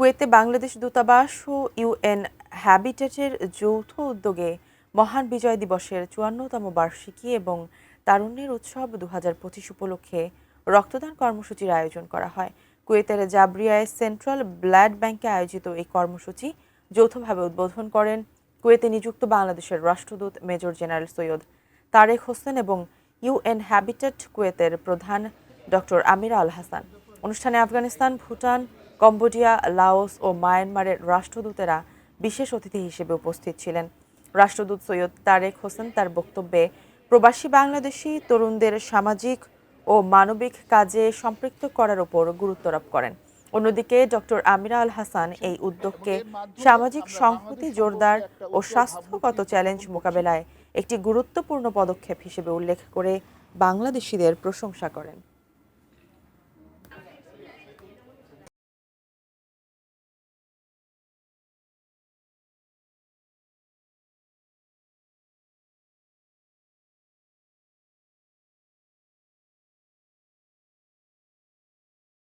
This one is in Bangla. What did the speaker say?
কুয়েতে বাংলাদেশ দূতাবাস ও ইউএন হ্যাবিটেটের যৌথ উদ্যোগে মহান বিজয় দিবসের ৫৪তম বার্ষিকী এবং তারুণ্যের উৎসব ২০২৫ উপলক্ষে রক্তদান কর্মসূচির আয়োজন করা হয়। কুয়েতের জাবরিয়ায় সেন্ট্রাল ব্লাড ব্যাংকে আয়োজিত এই কর্মসূচি যৌথভাবে উদ্বোধন করেন কুয়েতে নিযুক্ত বাংলাদেশের রাষ্ট্রদূত মেজর জেনারেল সৈয়দ তারেক হোসেন এবং ইউএন হ্যাবিটেট কুয়েতের প্রধান ডক্টর আমিরা আল হাসান। অনুষ্ঠানে আফগানিস্তান, ভুটান, কম্বোডিয়া, লাওস ও মায়ানমারের রাষ্ট্রদূতেরা বিশেষ অতিথি হিসেবে উপস্থিত ছিলেন। রাষ্ট্রদূত সৈয়দ তারেক হোসেন তার বক্তব্যে প্রবাসী বাংলাদেশি তরুণদের সামাজিক ও মানবিক কাজে সম্পৃক্ত করার উপর গুরুত্ব আরোপ করেন। অন্যদিকে ডক্টর আমিরা আল হাসান এই উদ্যোগকে সামাজিক সংহতি জোরদার ও স্বাস্থ্যগত চ্যালেঞ্জ মোকাবেলায় একটি গুরুত্বপূর্ণ পদক্ষেপ হিসেবে উল্লেখ করে বাংলাদেশিদের প্রশংসা করেন।